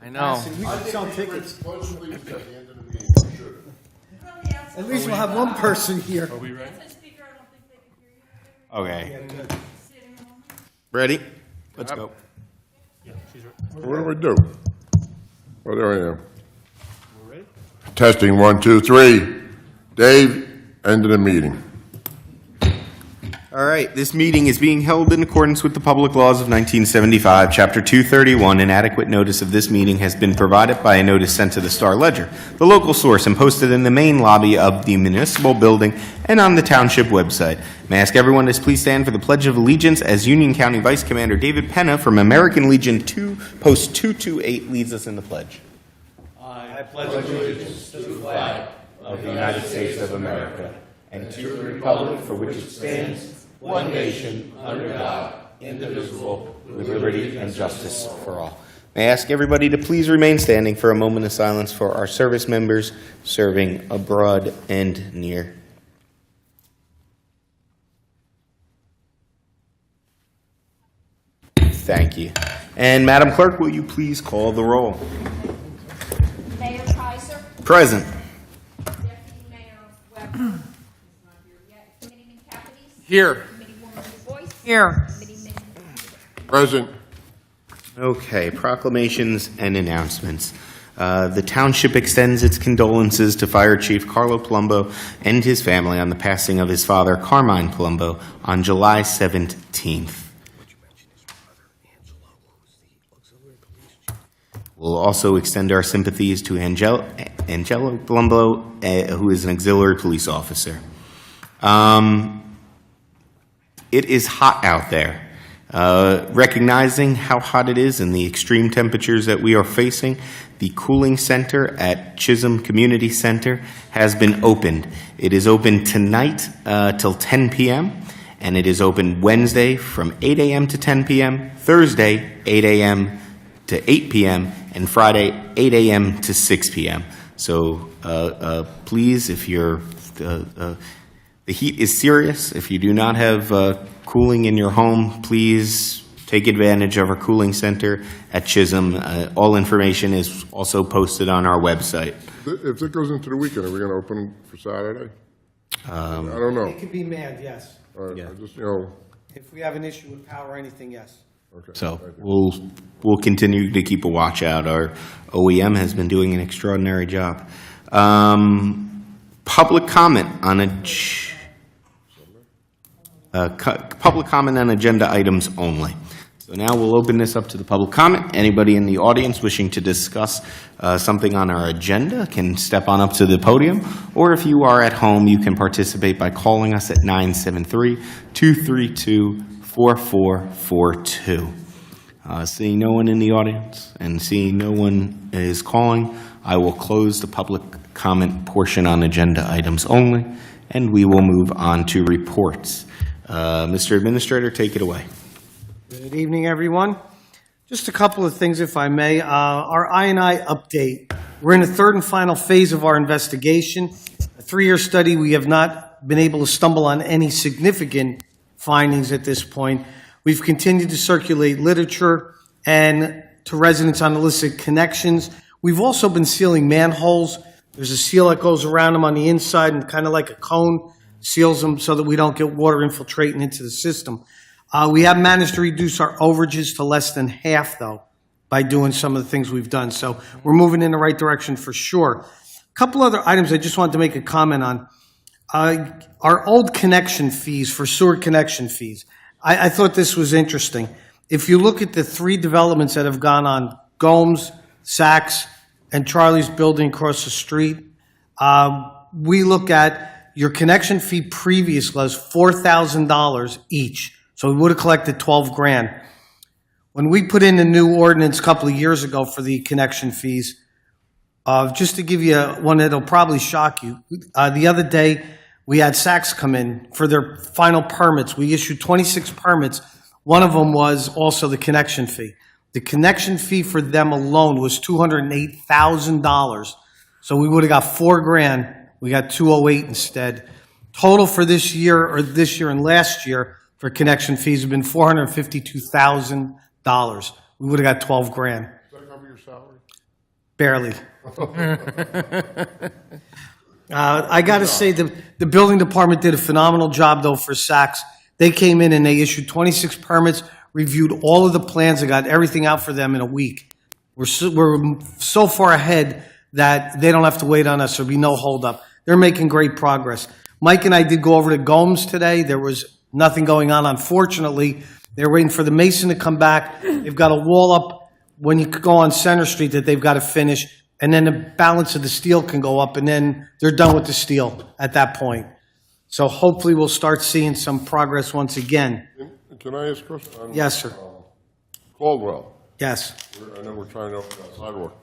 I know. We should sell tickets. Pledge allegiance at the end of the meeting, we should. At least we'll have one person here. Are we ready? Okay. Ready? Let's go. What do we do? Oh, there I am. Testing, 1, 2, 3. Dave, end of the meeting. All right, this meeting is being held in accordance with the public laws of 1975, Chapter 231. An adequate notice of this meeting has been provided by a notice sent to the Star Ledger, the local source, and posted in the main lobby of the municipal building and on the township website. May I ask everyone to please stand for the Pledge of Allegiance as Union County Vice Commander David Penna from American Legion 2, Post 228, leads us in the pledge. I pledge allegiance to the flag of the United States of America and to the republic for which it stands, one nation, under God, indivisible, with liberty and justice for all. May I ask everybody to please remain standing for a moment of silence for our service members serving abroad and near. Thank you. And Madam Clerk, will you please call the roll? Mayor Kaiser. Present. Deputy Mayor Weber. He's not here yet. Committeeman Capides. Here. Committeewoman DuBois. Here. Committeeman. Present. Okay, proclamations and announcements. The township extends its condolences to Fire Chief Carlo Palumbo and his family on the passing of his father, Carmine Palumbo, on July 17th. We'll also extend our sympathies to Angelo Palumbo, who is an auxiliary police officer. It is hot out there. Recognizing how hot it is and the extreme temperatures that we are facing, the cooling center at Chisholm Community Center has been opened. It is open tonight till 10 p.m., and it is open Wednesday from 8 a.m. to 10 p.m., Thursday 8 a.m. to 8 p.m., and Friday 8 a.m. to 6 p.m. So please, if you're the heat is serious. If you do not have cooling in your home, please take advantage of our cooling center at Chisholm. All information is also posted on our website. If it goes into the weekend, are we going to open for Saturday? I don't know. It could be manned, yes. All right, Yeah. I just, If we have an issue with power or anything, yes. okay. So we'll continue to keep a watch out. Our OEM has been doing an extraordinary job. Public comment on public comment on agenda items only. So now we'll open this up to the public comment. Anybody in the audience wishing to discuss something on our agenda can step on up to the podium, or if you are at home, you can participate by calling us at 973-232-4442. Seeing no one in the audience and seeing no one is calling, I will close the public comment portion on agenda items only, and we will move on to reports. Mr. Administrator, take it away. Good evening, everyone. Just a couple of things, if I may. Our I&I update. We're in the third and final phase of our investigation. A 3-year study, we have not been able to stumble on any significant findings at this point. We've continued to circulate literature and to residents on illicit connections. We've also been sealing manholes. There's a seal that goes around them on the inside and kind of like a cone, seals them so that we don't get water infiltrating into the system. We have managed to reduce our overages to less than half, though, by doing some of the things we've done. So we're moving in the right direction for sure. A couple other items I just wanted to make a comment on. Our old connection fees for sewer connection fees. I thought this was interesting. If you look at the 3 developments that have gone on, Gomes, Saks, and Charlie's building across the street, we look at your connection fee previous was $4,000 each. So we would have collected 12 grand. When we put in the new ordinance a couple of years ago for the connection fees, just to give you one that'll probably shock you, the other day we had Saks come in for their final permits. We issued 26 permits. One of them was also the connection fee. The connection fee for them alone was $208,000. So we would have got 4 grand. We got 208 instead. Total for this year and last year for connection fees have been $452,000. We would have got 12 grand. Does that cover your salary? Barely. I got to say, the building department did a phenomenal job, though, for Saks. They came in and they issued 26 permits, reviewed all of the plans, and got everything out for them in a week. We're so far ahead that they don't have to wait on us. There'll be no holdup. They're making great progress. Mike and I did go over to Gomes today. There was nothing going on, unfortunately. They're waiting for the mason to come back. They've got a wall up when you go on Center Street that they've got to finish, and then the balance of the steel can go up, and then they're done with the steel at that point. So hopefully we'll start seeing some progress once again. Can I ask a question? Yes, sir. Caldwell, Yes. I know we're trying to open that sidewalk.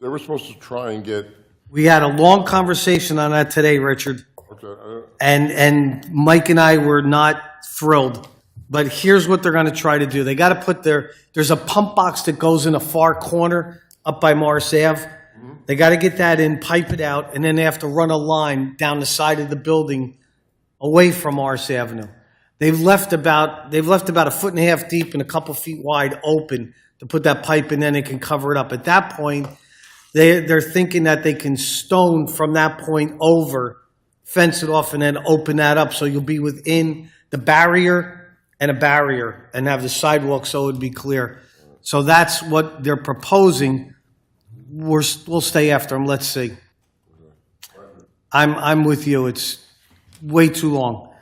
They were supposed to try and get, We had a long conversation on that today, Richard, okay, and Mike and I were not thrilled. But here's what they're going to try to do. They got to put there's a pump box that goes in a far corner up by Morris Ave. They got to get that in, pipe it out, and then they have to run a line down the side of the building away from Morris Avenue. They've left about a foot and a half deep and a couple feet wide open to put that pipe in, then they can cover it up. At that point, they're thinking that they can stone from that point over, fence it off, and then open that up so you'll be within the barrier and a barrier and have the sidewalk so it would be clear. So that's what they're proposing. We'll stay after them. Let's see. I'm with you. It's way too long.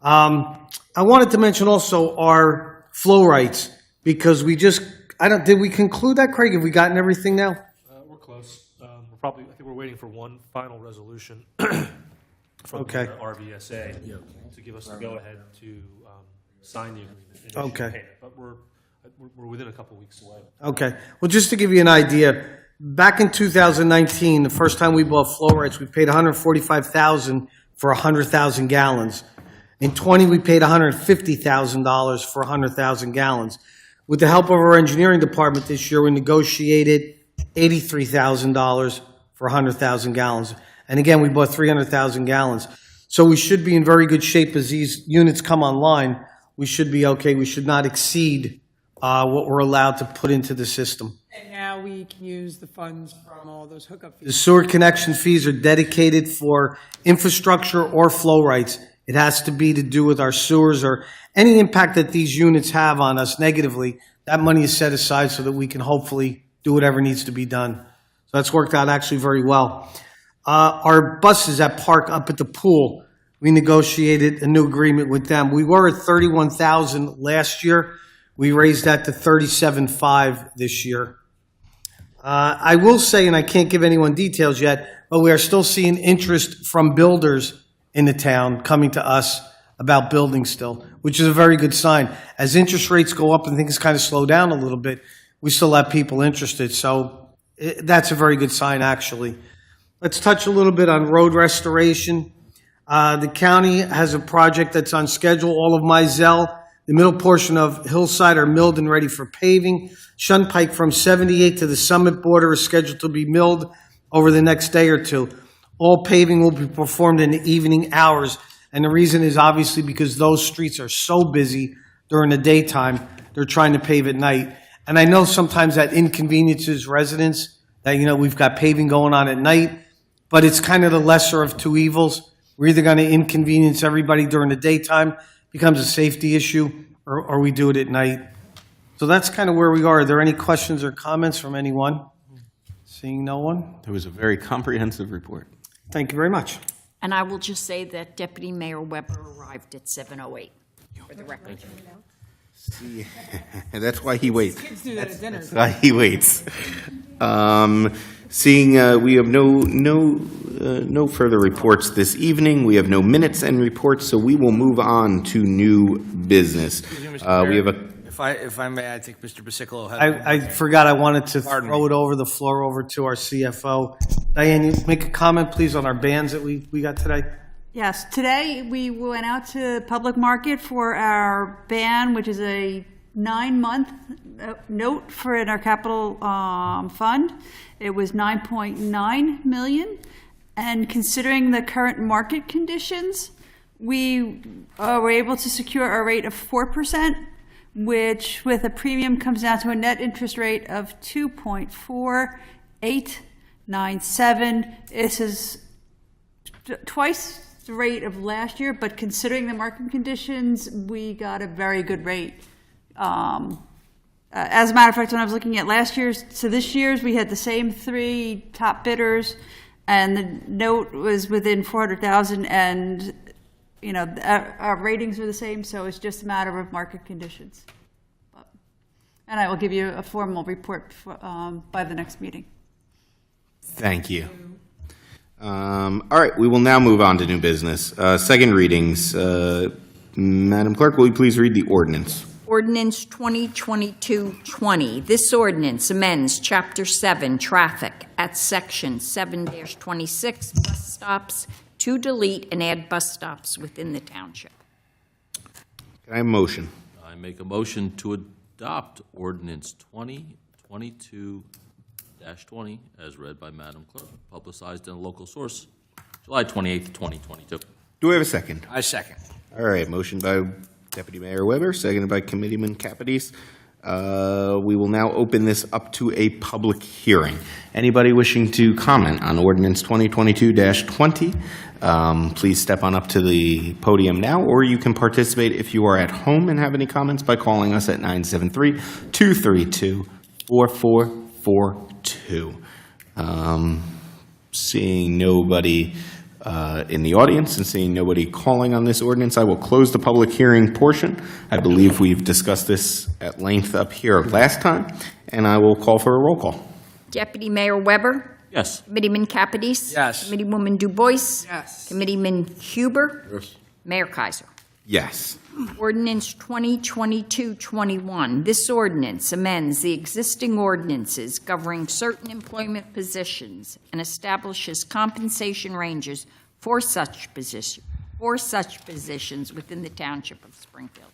I wanted to mention also our flow rights because did we conclude that, Craig? Have we gotten everything now? We're close. I think we're waiting for one final resolution from Okay. the RVSA to give us the go-ahead to sign the agreement. and issue Okay. payment. But we're within a couple weeks away. Okay. Well, just to give you an idea, back in 2019, the first time we bought flow rights, we paid $145,000 for 100,000 gallons. In 20, we paid $150,000 for 100,000 gallons. With the help of our engineering department this year, we negotiated $83,000 for 100,000 gallons. And again, we bought 300,000 gallons. So we should be in very good shape as these units come online. We should be okay. We should not exceed what we're allowed to put into the system. And now we can use the funds from all those hookup The fees. sewer connection fees are dedicated for infrastructure or flow rights. It has to be to do with our sewers or any impact that these units have on us negatively. That money is set aside so that we can hopefully do whatever needs to be done. So that's worked out actually very well. Our buses that park up at the pool, we negotiated a new agreement with them. We were at 31,000 last year. We raised that to 37.5 this year. I will say, and I can't give anyone details yet, but we are still seeing interest from builders in the town coming to us about building still, which is a very good sign. As interest rates go up and things kind of slow down a little bit, we still have people interested. So that's a very good sign, actually. Let's touch a little bit on road restoration. The county has a project that's on schedule. All of Mizell, the middle portion of Hillside are milled and ready for paving. Shunpike from 78 to the Summit border is scheduled to be milled over the next day or two. All paving will be performed in the evening hours. And the reason is obviously because those streets are so busy during the daytime, they're trying to pave at night. And I know sometimes that inconveniences residents that, we've got paving going on at night, but it's kind of the lesser of two evils. We're either going to inconvenience everybody during the daytime, becomes a safety issue, or we do it at night. So that's kind of where we are. Are there any questions or comments from anyone? Seeing no one? There was a very comprehensive report. Thank you very much. And I will just say that Deputy Mayor Weber arrived at 7:08 for the record. See, that's why he waits. Kids do that at dinner. That's why he waits. Seeing we have no further reports this evening. We have no minutes and reports, so we will move on to new business. We have a. If I may, I think Mr. Basicolo had. I forgot I wanted to Pardon throw me. it over the floor over to our CFO. Diane, you make a comment, please, on our bans that we got today? Yes, today we went out to public market for our ban, which is a 9-month note for in our capital fund. It was 9.9 million. And considering the current market conditions, we were able to secure a rate of 4%, which with a premium comes down to a net interest rate of 2.48%. 897. This is twice the rate of last year, but considering the market conditions, we got a very good rate. As a matter of fact, when I was looking at last year's to this year's, we had the same 3 top bidders, and the note was within 400,000, and our ratings were the same, so it's just a matter of market conditions. And I will give you a formal report by the next meeting. Thank you. All right, we will now move on to new business. Second readings. Madam Clerk, will you please read the ordinance? Ordinance 2022-20. This ordinance amends Chapter 7, Traffic, at Section 7-26, bus stops, to delete and add bus stops within the township. Can I have a motion? I make a motion to adopt ordinance 2022-20 as read by Madam Clerk, publicized in a local source, July 28th, 2022. Do we have a second? I second. All right, motion by Deputy Mayor Weber, seconded by Committeeman Capides. We will now open this up to a public hearing. Anybody wishing to comment on ordinance 2022-20, please step on up to the podium now, or you can participate if you are at home and have any comments by calling us at 973-232-4442. Seeing nobody in the audience and seeing nobody calling on this ordinance, I will close the public hearing portion. I believe we've discussed this at length up here last time, and I will call for a roll call. Deputy Mayor Weber? Yes. Committeeman Capides? Yes. Committeewoman DuBois? Yes. Committeeman Huber? Yes. Mayor Kaiser. Yes. Ordinance 2022-21. This ordinance amends the existing ordinances governing certain employment positions and establishes compensation ranges for such positions within the Township of Springfield.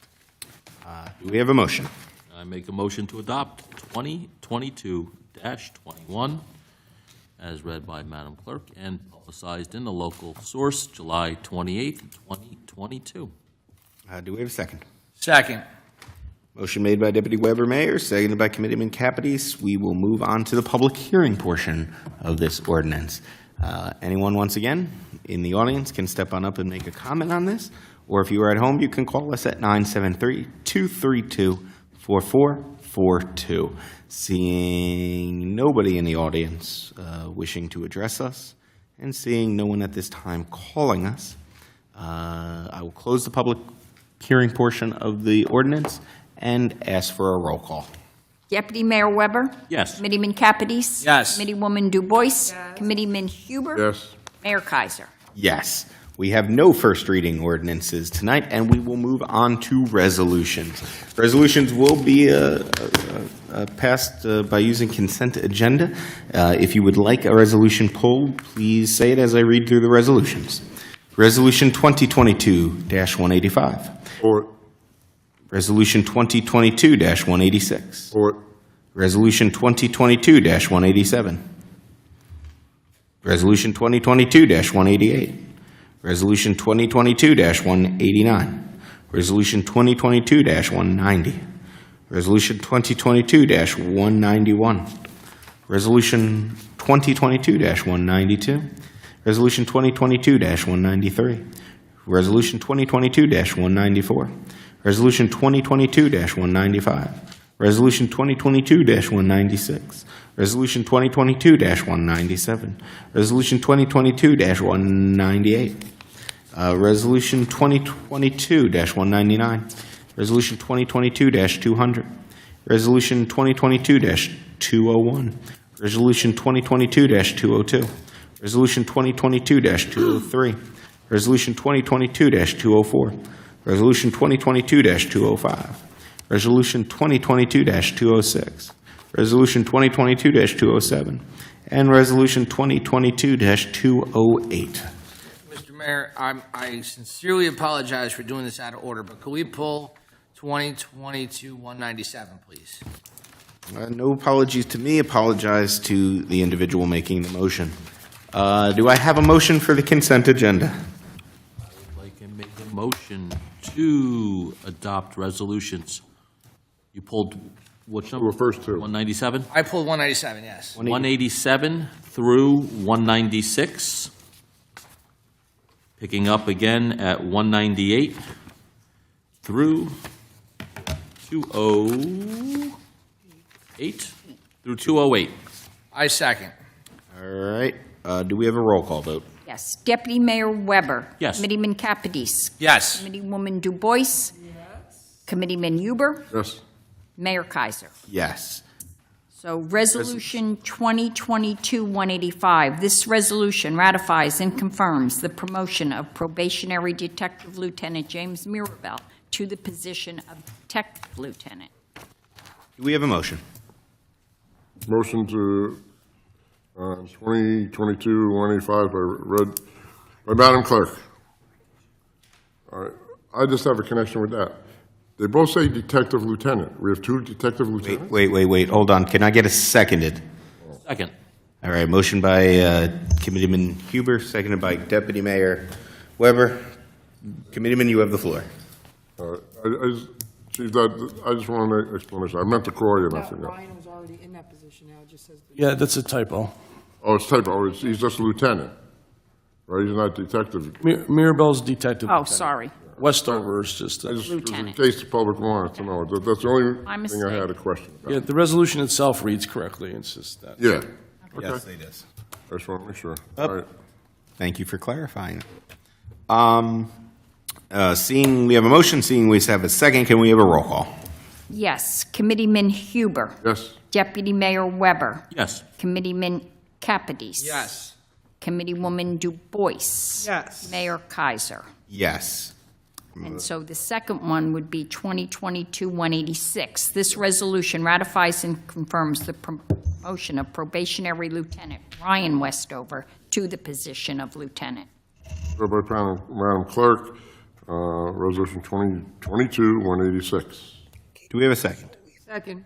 Do we have a motion? I make a motion to adopt 2022-21 as read by Madam Clerk and publicized in the local source, July 28th, 2022. Do we have a second? Second. Motion made by Deputy Weber Mayor, seconded by Committeeman Capides. We will move on to the public hearing portion of this ordinance. Anyone, once again, in the audience can step on up and make a comment on this, or if you are at home, you can call us at 973-232-4442. Seeing nobody in the audience wishing to address us, and seeing no one at this time calling us, I will close the public hearing portion of the ordinance and ask for a roll call. Deputy Mayor Weber? Yes. Committeeman Capides? Yes. Committeewoman DuBois? Committeeman Huber? Yes. Mayor Kaiser. Yes. We have no first reading ordinances tonight, and we will move on to resolutions. Resolutions will be passed by using consent agenda. If you would like a resolution pulled, please say it as I read through the resolutions. Resolution 2022-185. Support. Resolution 2022-186. Support. Resolution 2022-187. Resolution 2022-188. Resolution 2022-189. Resolution 2022-190. Resolution 2022-191. Resolution 2022-192. Resolution 2022-193. Resolution 2022-194. Resolution 2022-195. Resolution 2022-196. Resolution 2022-197. Resolution 2022-198. Resolution 2022-199. Resolution 2022-200. Resolution 2022-201. Resolution 2022-202. Resolution 2022-203. Resolution 2022-204. Resolution 2022-205. Resolution 2022-206. Resolution 2022-207. And Resolution 2022-208. Mr. Mayor, I sincerely apologize for doing this out of order, but could we pull 2022-197, please? No apologies to me, apologize to the individual making the motion. Do I have a motion for the consent agenda? I would like to make a motion to adopt resolutions. You pulled Which The number? first two. 197? I pulled 197, yes. 187 through 196. Picking up again at 198 through 208 through 208. I second. All right, do we have a roll call vote? Yes. Deputy Mayor Weber. Yes. Committeeman Kapidis. Yes. Committeewoman Du Bois. Yes. Committeeman Huber. Yes. Mayor Kaiser. Yes. So Resolution 2022-185, this resolution ratifies and confirms the promotion of probationary Detective Lieutenant James Mirabel to the position of Detective Lieutenant. Do we have a motion? Motion to 2022-185 by Madam Clerk. All right, I just have a connection with that. They both say Detective Lieutenant. We have two Detective Lieutenants? Wait, hold on. Can I get a seconded? Second. All right, motion by Committeeman Huber, seconded by Deputy Mayor Weber. Committeeman, you have the floor. Chief, I just want an explanation. I meant to call you and I forgot. Ryan was already in that position, now it just says. Yeah, that's a typo. Oh, it's typo. Oh, he's just a lieutenant, right? He's not detective. Mirabel's detective. Oh, lieutenant. sorry. Westover is just, Just in Lieutenant. case the public wanted to know. That's the only My thing I had a mistake. question about. yeah, the resolution itself reads correctly, it's just that. Yeah. Yes, Okay. it is. I just want to make sure. Up. All right. Thank you for clarifying. Seeing we have a motion, seeing we have a second, can we have a roll call? Yes. Committeeman Huber. Yes. Deputy Mayor Weber. Yes. Committeeman Kapidis. Yes. Committeewoman Du Bois. Yes. Mayor Kaiser. Yes. And so the second one would be 2022-186. This resolution ratifies and confirms the promotion of probationary Lieutenant Ryan Westover to the position of lieutenant. Read by Madam Clerk, Resolution 2022-186. Do we have a second? Second.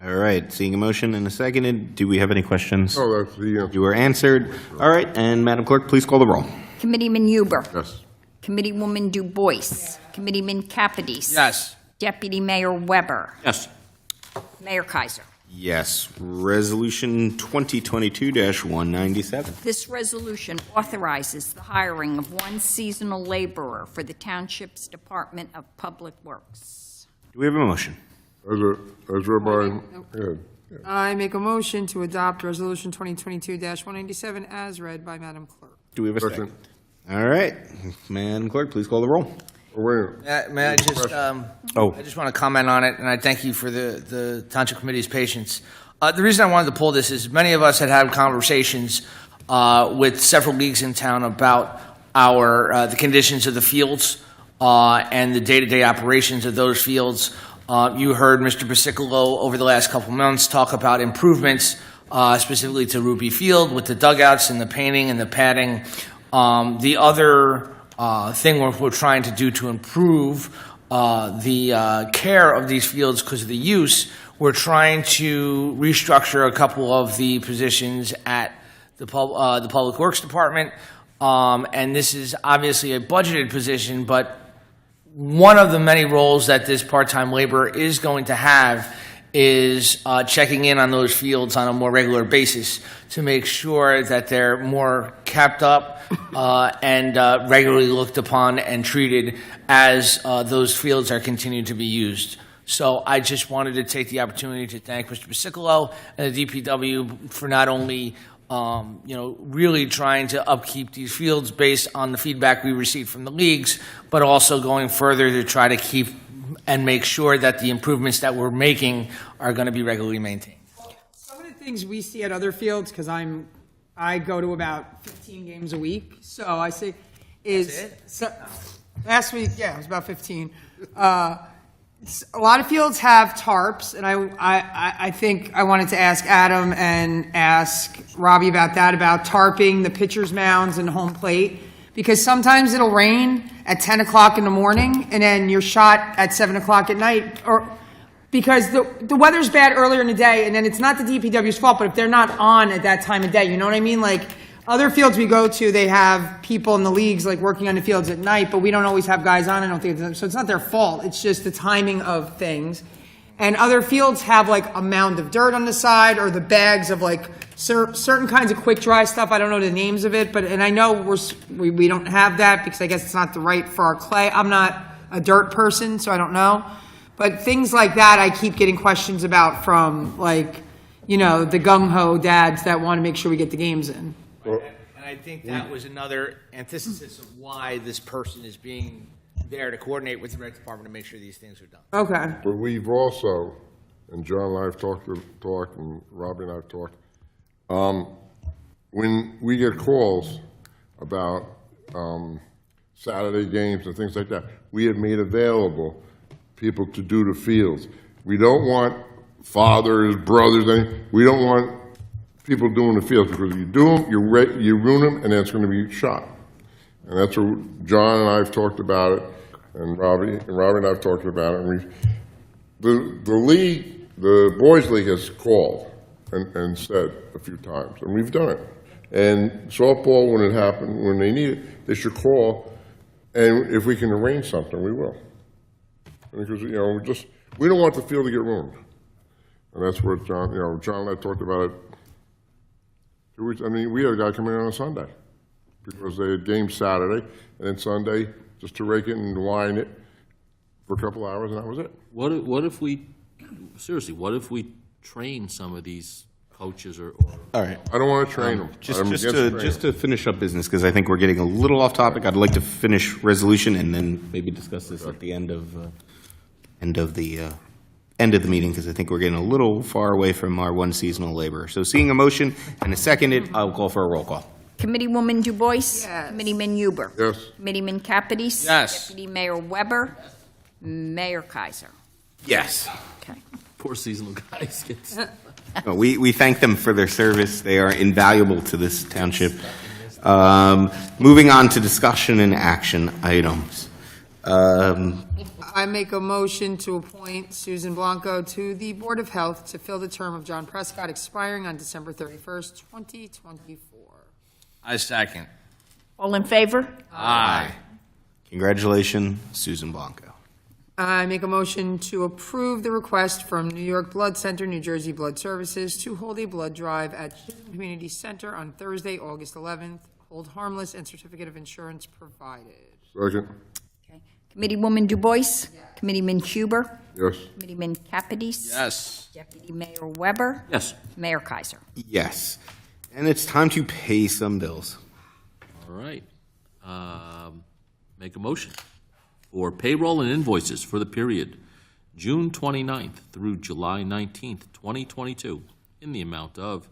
All right, seeing a motion and a seconded, do we have any questions? Oh, that's the answer. You were answered. All right, and Madam Clerk, please call the roll. Committeeman Huber. Yes. Committeewoman Du Bois. Committeeman Kapidis. Yes. Deputy Mayor Weber. Yes. Mayor Kaiser. Yes, Resolution 2022-197. This resolution authorizes the hiring of one seasonal laborer for the Township's Department of Public Works. Do we have a motion? As read by, yeah. I make a motion to adopt Resolution 2022-197 as read by Madam Clerk. Do we have a second? Second. All right, Madam Clerk, please call the roll. Oh, wait a minute. May I just, I just want to comment on it, and I thank you for the Township Committee's patience. The reason I wanted to pull this is many of us had had conversations with several leagues in town about the conditions of the fields and the day-to-day operations of those fields. You heard Mr. Basicolo over the last couple months talk about improvements specifically to Ruby Field with the dugouts and the painting and the padding. The other thing we're trying to do to improve the care of these fields because of the use, we're trying to restructure a couple of the positions at the Public Works Department. And this is obviously a budgeted position, but one of the many roles that this part-time laborer is going to have is checking in on those fields on a more regular basis to make sure that they're more kept up and regularly looked upon and treated as those fields are continued to be used. So I just wanted to take the opportunity to thank Mr. Basicolo and the DPW for not only really trying to upkeep these fields based on the feedback we received from the leagues, but also going further to try to keep and make sure that the improvements that we're making are going to be regularly maintained. Some of the things we see at other fields, because I go to about 15 games a week, so I see last week, yeah, it was about 15. A lot of fields have tarps, and I think I wanted to ask Adam and ask Robbie about that, about tarping the pitcher's mounds and home plate, because sometimes it'll rain at 10 o'clock in the morning, and then you're shot at 7 o'clock at night, or because the weather's bad earlier in the day, and then it's not the DPW's fault, but if they're not on at that time of day, you know what I mean? Like, other fields we go to, they have people in the leagues, like, working on the fields at night, but we don't always have guys on, I don't think, so it's not their fault, it's just the timing of things. And other fields have like a mound of dirt on the side or the bags of like certain kinds of quick dry stuff. I don't know the names of it, and I know we don't have that because I guess it's not the right for our clay. I'm not a dirt person, so I don't know. But things like that, I keep getting questions about from like, the gung-ho dads that want to make sure we get the games in. And I think that was another antithesis of why this person is being there to coordinate with the rec department to make sure these things are done. Okay. But we've also, and John and I have talked, and Robbie and I have talked, when we get calls about Saturday games and things like that, we have made available people to do the fields. We don't want fathers, brothers, we don't want people doing the fields, because if you do them, you ruin them, and then it's going to be shot. And that's what John and I have talked about it, and Robbie and I have talked about it. And the league, the boys' league, has called and said a few times, and we've done it. And softball, when it happened, when they need it, they should call, and if we can arrange something, we will. Because we don't want the field to get ruined, and that's what John and I talked about it. 2 weeks. I mean, we had a guy come in on a Sunday, because they had games Saturday, and then Sunday, just to rake it and wine it for a couple hours, and that was it. What if we train some of these coaches or All right. I don't want to train them. Just to finish up business, because I think we're getting a little off topic, I'd like to finish resolution and then maybe discuss this at the end of the meeting, because I think we're getting a little far away from our one seasonal laborer. So seeing a motion and a seconded, I'll call for a roll call. Committeewoman Du Bois? Yes. Committeeman Huber? Yes. Committeeman Capides? Yes. Deputy Mayor Weber? Mayor Kaiser? Yes. Okay. poor seasonal guys get. We thank them for their service. They are invaluable to this township. Moving on to discussion and action items. I make a motion to appoint Susan Blanco to the Board of Health to fill the term of John Prescott expiring on December 31st, 2024. I second. All in favor? Aye. Congratulations, Susan Blanco. I make a motion to approve the request from New York Blood Center, New Jersey Blood Services to hold a blood drive at Chisholm Community Center on Thursday, August 11th. Hold harmless and certificate of insurance provided. Second. Okay. Committeewoman Du Bois? Committeeman Huber? Yes. Committeeman Capides? Yes. Deputy Mayor Weber? Yes. Mayor Kaiser? Yes. And it's time to pay some bills. All right. Make a motion for payroll and invoices for the period June 29th through July 19th, 2022, in the amount of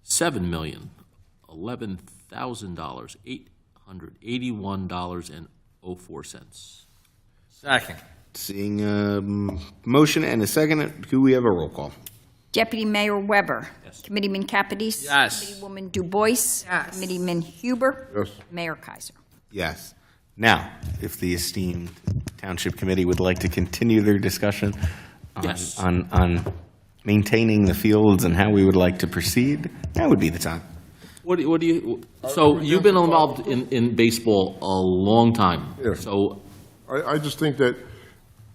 $7,011,881.04. Second. Seeing a motion and a second, do we have a roll call? Deputy Mayor Weber? Yes. Committeeman Capides? Yes. Committeewoman Du Bois? Yes. Committeeman Huber? Yes. Mayor Kaiser? Yes. Now, if the esteemed Township Committee would like to continue their discussion Yes. on maintaining the fields and how we would like to proceed, that would be the time. So you've been involved in baseball a long time. Yeah. So, I just think that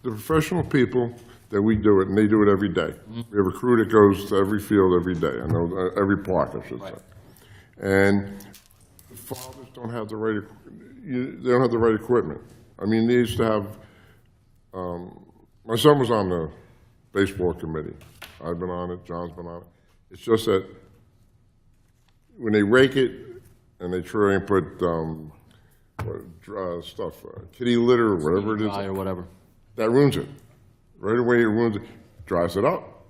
the professional people, that we do it, and they do it every day. We have a crew that goes to every field every day, I know, every park, I should say. And the fathers don't have the right, they don't have the right equipment. I mean, they used to have, my son was on the baseball committee. I've been on it, John's been on it. It's just that when they rake it and they try and put kitty litter or whatever it is, or whatever. that ruins it. Right away, it ruins it, dries it up.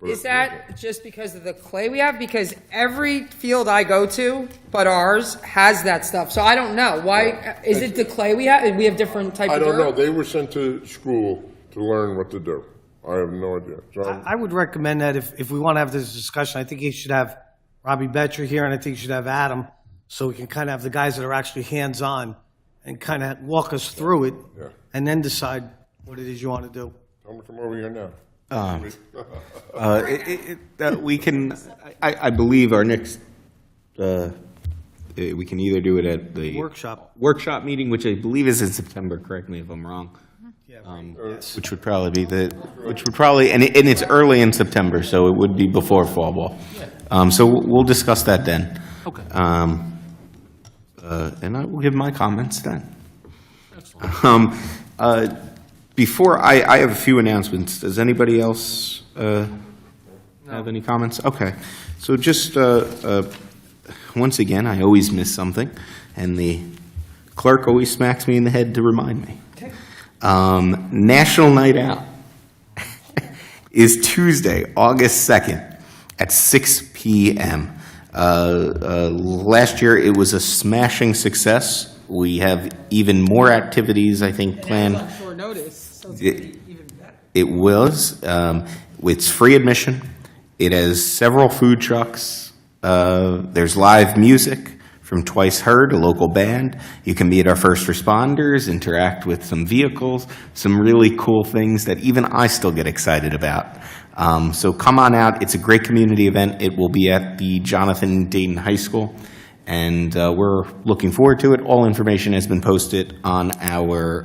But Is that just because of the clay we have? Because every field I go to, but ours, has that stuff. So I don't know. Why, is it the clay we have? We have different type I of dirt? don't know, they were sent to school to learn what to do. I have no idea. John? I would recommend that if we want to have this discussion, I think you should have Robbie Betcher here, and I think you should have Adam, so we can kind of have the guys that are actually hands-on and kind of walk us through it, Yeah. and then decide what it is you want to do. Tell them to come over here now. We can, I believe our next, we can either do it at the Workshop. workshop meeting, which I believe is in September, correct me if I'm wrong. which would probably be and it's early in September, so it would be before fall ball. So we'll discuss that then. Okay. And I will give my comments then. Before, I have a few announcements. Does anybody else have any comments? Okay. So just, once again, I always miss something, and the clerk always smacks me in the head to remind me. National Night Out is Tuesday, August 2nd at 6 p.m. Last year, it was a smashing success. We have even more activities, I think, planned. On short notice, so it's gonna be even better. It was. It's free admission. It has several food trucks. There's live music from Twice Heard, a local band. You can meet our first responders, interact with some vehicles, some really cool things that even I still get excited about. So come on out. It's a great community event. It will be at the Jonathan Dayton High School, and we're looking forward to it. All information has been posted on our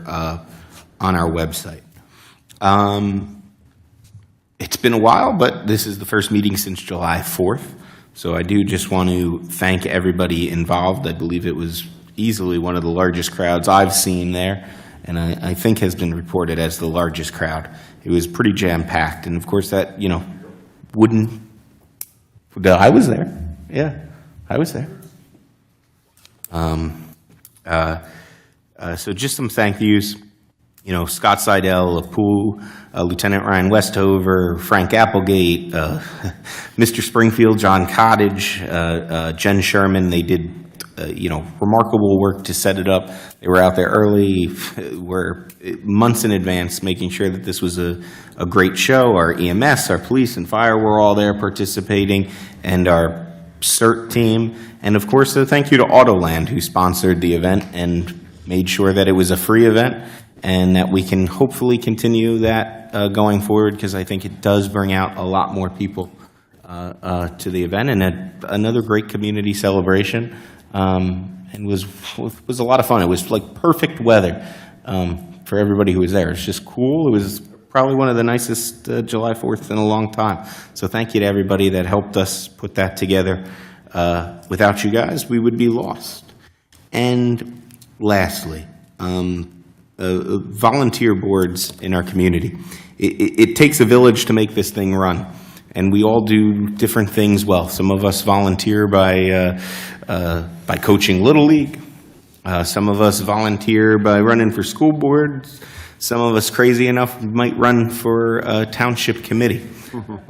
website. It's been a while, but this is the first meeting since July 4th. So I do just want to thank everybody involved. I believe it was easily one of the largest crowds I've seen there, and I think has been reported as the largest crowd. It was pretty jam-packed, and of course that, I was there. Yeah, I was there. So just some thank yous. Scott Seidel of Poole, Lieutenant Ryan Westover, Frank Applegate, Mr. Springfield, John Cottage, Jen Sherman. They did, remarkable work to set it up. They were out there early, were months in advance, making sure that this was a great show. Our EMS, our police and fire were all there participating, and our CERT team. And of course, a thank you to Autoland, who sponsored the event and made sure that it was a free event, and that we can hopefully continue that going forward, because I think it does bring out a lot more people to the event, and another great community celebration, and was a lot of fun. It was like perfect weather for everybody who was there. It's just cool. It was probably one of the nicest July 4th in a long time. So thank you to everybody that helped us put that together. Without you guys, we would be lost. And lastly, volunteer boards in our community. It takes a village to make this thing run, and we all do different things well. Some of us volunteer by coaching Little League. Some of us volunteer by running for school boards. Some of us, crazy enough, might run for a Township Committee.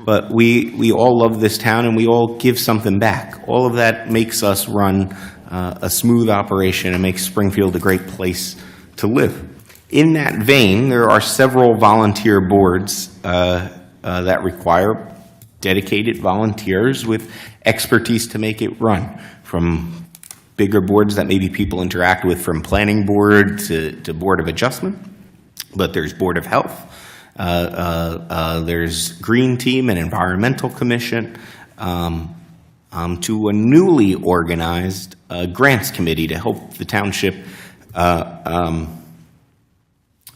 But we all love this town, and we all give something back. All of that makes us run a smooth operation and makes Springfield a great place to live. In that vein, there are several volunteer boards that require dedicated volunteers with expertise to make it run, from bigger boards that maybe people interact with, from planning board to board of adjustment. But there's Board of Health, there's Green Team and Environmental Commission, to a newly organized Grants Committee to help the township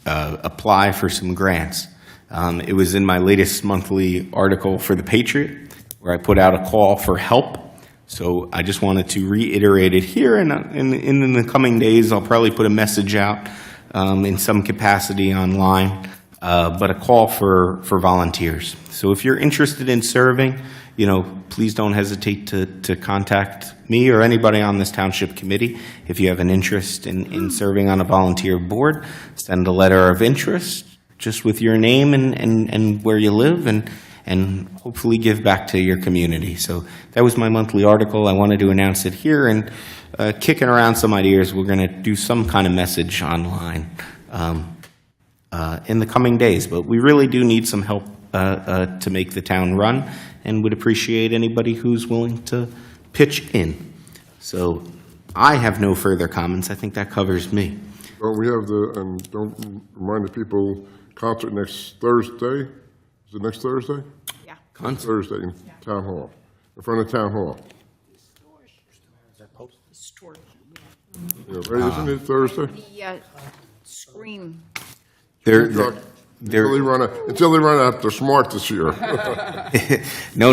apply for some grants. It was in my latest monthly article for The Patriot, where I put out a call for help. So I just wanted to reiterate it here, and in the coming days, I'll probably put a message out in some capacity online, but a call for volunteers. So if you're interested in serving, please don't hesitate to contact me or anybody on this township committee. If you have an interest in serving on a volunteer board, send a letter of interest just with your name and where you live, and hopefully give back to your community. So that was my monthly article. I wanted to announce it here, and kicking around some ideas, we're going to do some kind of message online in the coming days. But we really do need some help to make the town run, and would appreciate anybody who's willing to pitch in. So I have no further comments. I think that covers me. Don't we have don't remind the people, concert next Thursday? Is it next Thursday? Yeah. Concert Thursday in Town Hall, in front of Town Hall. Yeah, right, isn't it Thursday? The Scream. They're, Truck, they're, until they run out, they're smart this year. no,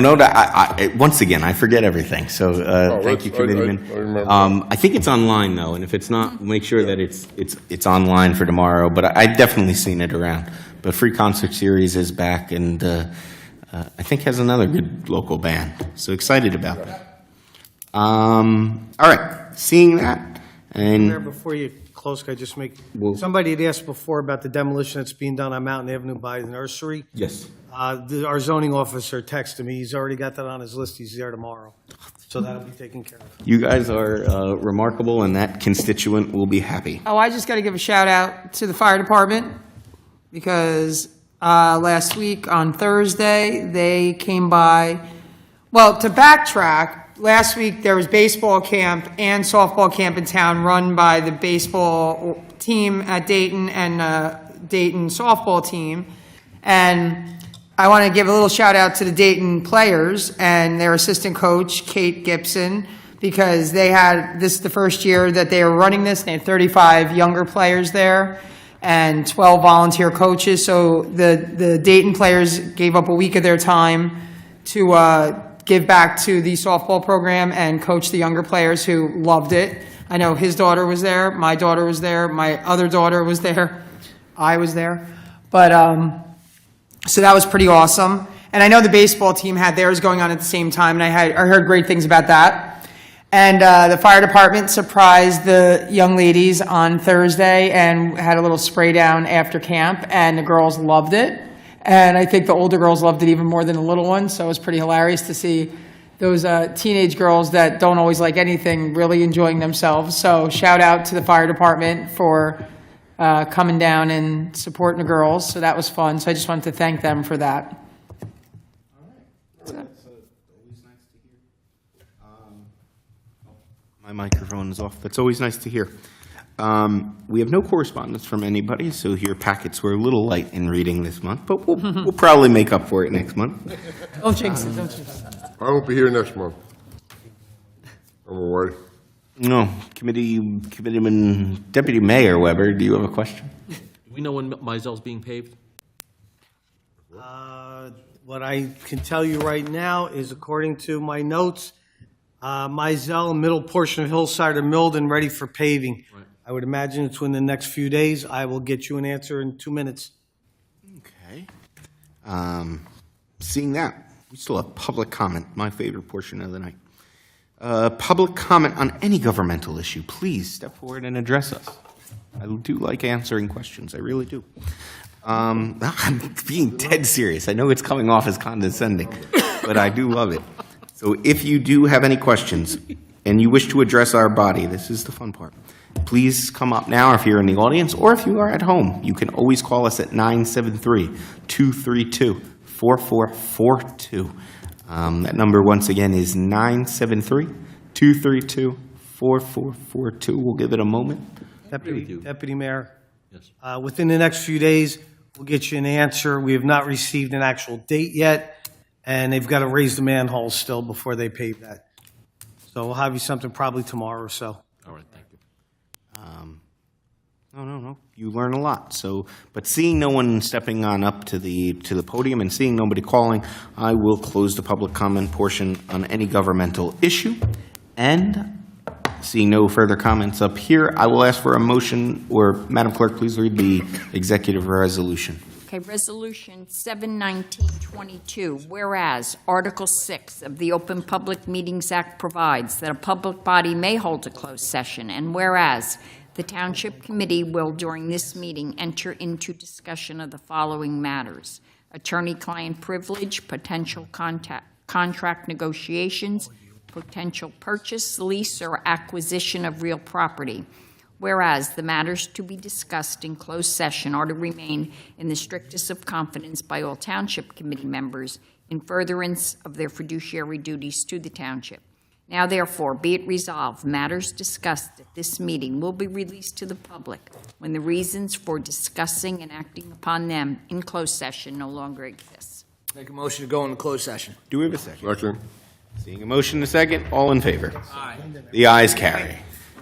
once again, I forget everything, so thank you, Committeeman. I remember. I think it's online, though, and if it's not, we'll make sure that it's online for tomorrow, but I've definitely seen it around. But Free Concert Series is back, and I think has another good local band, so excited about that. All right, seeing that, Mayor, and before you close, could I just make, Well- somebody had asked before about the demolition that's being done on Mountain Avenue by the nursery. yes. Our zoning officer texted me, he's already got that on his list, he's there tomorrow. So that'll be taken care of. You guys are remarkable, and that constituent will be happy. Oh, I just got to give a shout out to the fire department because last week on Thursday, they came by. Well, to backtrack, last week there was baseball camp and softball camp in town run by the baseball team at Dayton and Dayton softball team. And I want to give a little shout out to the Dayton players and their assistant coach, Kate Gibson, because they had this the first year that they were running this. They had 35 younger players there and 12 volunteer coaches. So the Dayton players gave up a week of their time to give back to the softball program and coach the younger players who loved it. I know his daughter was there, my daughter was there, my other daughter was there, I was there. But so that was pretty awesome. And I know the baseball team had theirs going on at the same time, and I heard great things about that. And the fire department surprised the young ladies on Thursday and had a little spray down after camp, and the girls loved it. And I think the older girls loved it even more than the little ones, so it was pretty hilarious to see those teenage girls that don't always like anything really enjoying themselves. So shout out to the fire department for coming down and supporting the girls, so that was fun. So I just wanted to thank them for that. My microphone is off. That's always nice to hear. We have no correspondence from anybody, so your packets were a little light in reading this month, but we'll probably make up for it next month. Don't jinx it, don't jinx it. I won't be here next month. I'm away. No, Committeeman, Deputy Mayor Weber, do you have a question? Do we know when Mizell's being paved? What I can tell you right now is, according to my notes, Mizell, middle portion of Hillside are milled and ready for paving. Right. I would imagine it's within the next few days. I will get you an answer in 2 minutes. Okay. Seeing that, we still have public comment, my favorite portion of the night. Public comment on any governmental issue, please step forward and address us. I do like answering questions, I really do. I'm being dead serious. I know it's coming off as condescending, but I do love it. So if you do have any questions and you wish to address our body, this is the fun part. Please come up now if you're in the audience, or if you are at home. You can always call us at 973-232-4442. That number, once again, is 973-232-4442. We'll give it a moment. Deputy Mayor, Yes. within the next few days, we'll get you an answer. We have not received an actual date yet, and they've got to raise the manholes still before they pave that. So we'll have you something probably tomorrow or so. All right, thank you. No. You learn a lot. So, but seeing no one stepping on up to the podium and seeing nobody calling, I will close the public comment portion on any governmental issue. And seeing no further comments up here, I will ask for a motion, or Madam Clerk, please read the executive resolution. Okay, Resolution 71922, whereas Article 6 of the Open Public Meetings Act provides that a public body may hold a closed session, and whereas the Township Committee will, during this meeting, enter into discussion of the following matters: attorney-client privilege, potential contract negotiations, potential purchase, lease, or acquisition of real property. Whereas the matters to be discussed in closed session are to remain in the strictest of confidence by all Township Committee members in furtherance of their fiduciary duties to the Township. Now therefore, be it resolved, matters discussed at this meeting will be released to the public when the reasons for discussing and acting upon them in closed session no longer exist. Make a motion to go into closed session. Do we have a second? Second. Seeing a motion and a second, all in favor? Aye. The ayes carry.